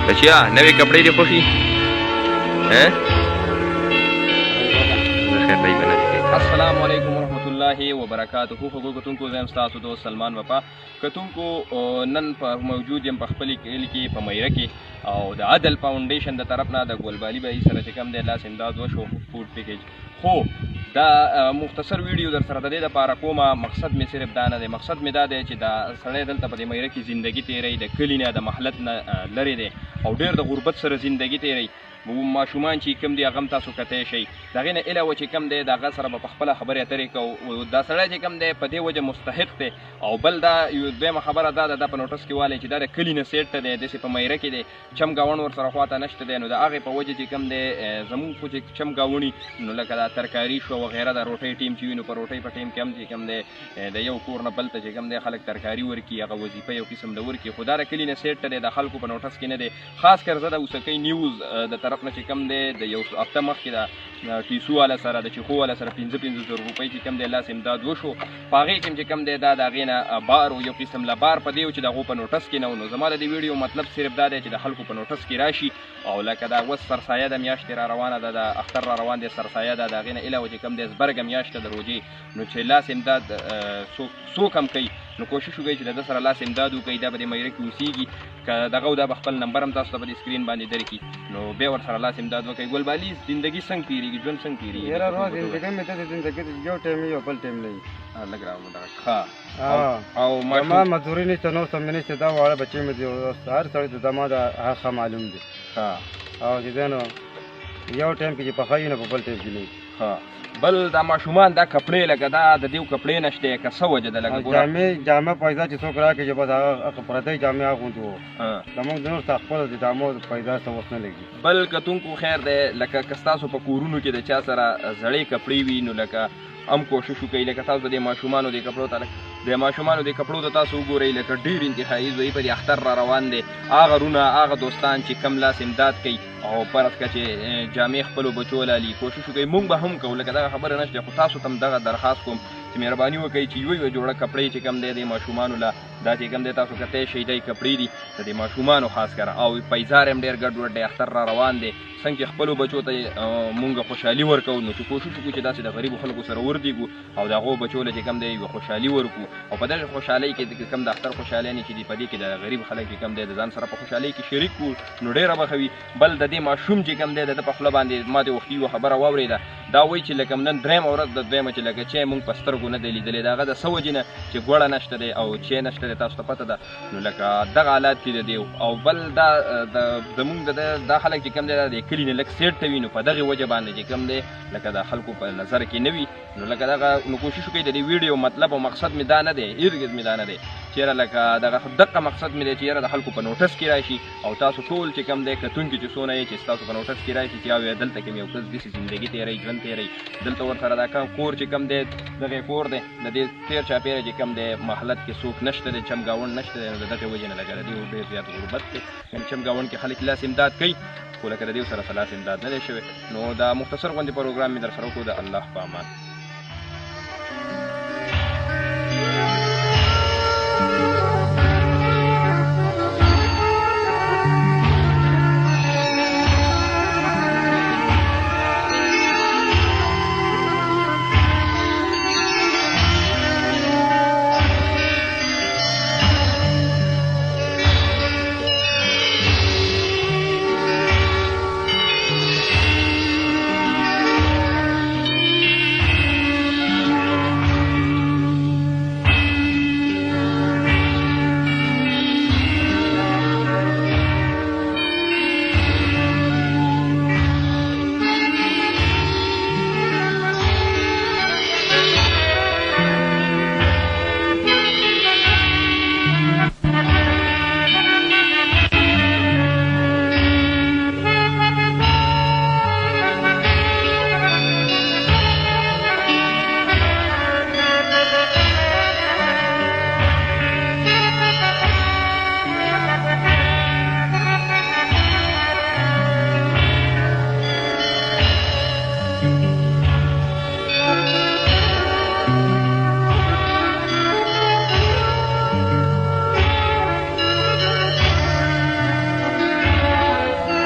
بچیا نوې کپڑے دې خوښي خیر دی بنا السلام علیکم ورحمۃ اللہ وبرکاتہ خوږو کتونکو زم تاسو دوست سلمان وفا کتونکو نن په موجود یم په خپل کلی کې په میره کې او د عدل فاونډیشن د طرف نه د ګلبالي بهي سره چې کوم دی لاس امداد وشو فوډ پیکیج خو دا مختصر ویډیو در سره د دې لپاره کومه مقصد مې صرف دا نه دی مقصد مې دا دی چې دا سړی دلته په دې میره کې زندگی تیروي د کلي نه د محلت نه لرې دی او ډېر د غربت سره زندگی تیروي ماشومان چې کوم دي هغه هم تاسو کتی شئ د هغې نه علاوه چې کوم دی د هغه سره به په خپله خبرې اترې کوو دا سړی چې کوم دی په دې وجه مستحق دی او بل دا یو دویمه خبره دا ده دا په نوټس کې والی چې دا د کلي نه سیټ دی داسې په میره کې دی چم ګاوڼ ورسره خواته نشته دی نو د هغې په وجه چې کوم دی زمونږ خو چې چم ګاوڼي نو لکه دا ترکاري شو وغیره د روټۍ ټیم چې وي نو په روټۍ په ټیم کې هم چې کوم دی د یو کور نه بل ته چې کوم دی خلک ترکاري ورکړي هغه وظیفه یو قسم د ورکړي خو دا د کلي نه سیټ دی د خلکو په نوټس کې نه دی خاص کر زه د اوسکۍ نیوز د طرف نه چې کوم دی د یو هفته مخکې د ټیسو والا سره د چیخو والا سره 500 روپۍ چې کوم دی لاس امداد وشو په هغې کې چې کوم دی دا د هغې نه بار و یو قسم له بار په دی و چې د هغو په نوټس کې نه و نو زما د دې ویډیو مطلب صرف دا دی چې د خلکو په نوټس کې راشي او لکه دا اوس سرسایه د میاشتې را روانه ده د اختر را روان دی سرسایه ده د هغې نه علاوه چې کوم دی زبرګه میاشت ده د روژې نو چې لاس امداد څوک هم کوي نو کوشش وکړئ چې د ده سره لاس امداد وکړئ دا به دې میره کې اوسېږي که دغه دا به خپل نمبر هم تاسو ته په دې سکرین باندې درکړي نو بیا ورسره لاس امداد وکړئ ګلبالي زندګي څنګه تېرېږي ژوند څنګه تېرېږي یاره روز زندګۍ مې داسې زندګي ده یو ټایم یو بل ټایم نه وي لږ راوړه ښه او ما مزدوري نشته نو سم مې نشته دا واړه بچې مې دي هر سړی ته زما د هغه معلوم دي او چې دی نو یو ټایم کې چې پخوي نو په بل ټایم کې نه وي بل دا ماشومان دا کپړې لکه دا د دې کپړې نشته که څه وجه ده لکه جامې پیدا چې څوک راکړي چې بس هغه پردۍ جامې اغوندو زموږ د نور څخه خپله د جامو پیدا څه اوس نه لګي بل کتونکو خیر دی لکه که ستاسو په کورونو کې د چا سره زړې کپړې وي نو لکه هم کوشش وکړئ لکه تاسو د ماشومانو د کپړو ته د ماشومانو د کپړو ته تاسو وګورئ لکه ډېر انتهایي ضعیف په دې اختر را روان دی هغه رونه هغه دوستان چې کم لاس امداد کوي او فرض کړه چې جامې خپلو بچو لالي کوشش وکړئ موږ به هم کوو لکه دغه خبره نشته خو تاسو ته هم دغه درخواست کوم چې مهرباني وکړئ چې یوه جوړه کپړې چې کم دی د ماشومانو له دا چې کم دی تاسو کتی شئ دی کپړې دي د دې ماشومانو خاص کر او پیزار هم ډېر ګډوډ دی اختر را روان دی څنګه چې خپلو بچو ته مونږ خوشحالي ورکوو نو چې کوشش وکړو چې داسې د غریبو خلکو سره وردېږو او د هغو بچو له چې کوم دی یوه خوشحالي ورکړو او په دغې خوشحالۍ کې کوم د اختر خوشحالۍ چې دي په دې کې د غریب خلک چې کوم دی د ځان سره په خوشحالۍ کې شریک کړو نو ډېره به ښه وي بل د دې ماشوم چې کوم دی د ده په خوله باندې ما د وختي یوه خبره واورېده دا وایي چې لکه نن درېیمه ورځ د دویمه چې لکه چای مونږ په سترګو نه دی لیدلی د هغه د څه وجې نه چې ګوړه نشته دی او چای نشته دی تاسو ته پته ده نو لکه دغه حالات کې د دی او بل دا زمونږ دا خلک چې کوم دی د کلي نه لږ سیټ ته وي نو په دغې وجه باندې چې کوم دی لکه د خلکو په نظر کې نه وي نو لکه دغه نو کوشش وکړئ د دې ویډیو مطلب او مقصد مې دا نه دی هرګز مې دا نه دی چې یاره لکه دغه مقصد مې دی چې یاره د خلکو په نوټس کې راشي او تاسو ټول چې کوم دی کتونکي چې څونه یې چې ستاسو په نوټس کې راشي چې یو دلته کې مې یو کس داسې زندګي تېروي ژوند تېروي دلته ورسره دا کور چې کوم دی دغې کور دی د دې تېر چاپېره چې کوم دی محلت کې څوک نشته دی چم ګاوڼ نشته دی نو د دغې وجې نه لکه د دې ډېر زیات غربت دی چم ګاوڼ کې خلک لاس امداد کوي خو لکه د دې سره لاس امداد نه دی شوی نو دا مختصر غوندې پروګرام مې در سره وکړو د الله په امان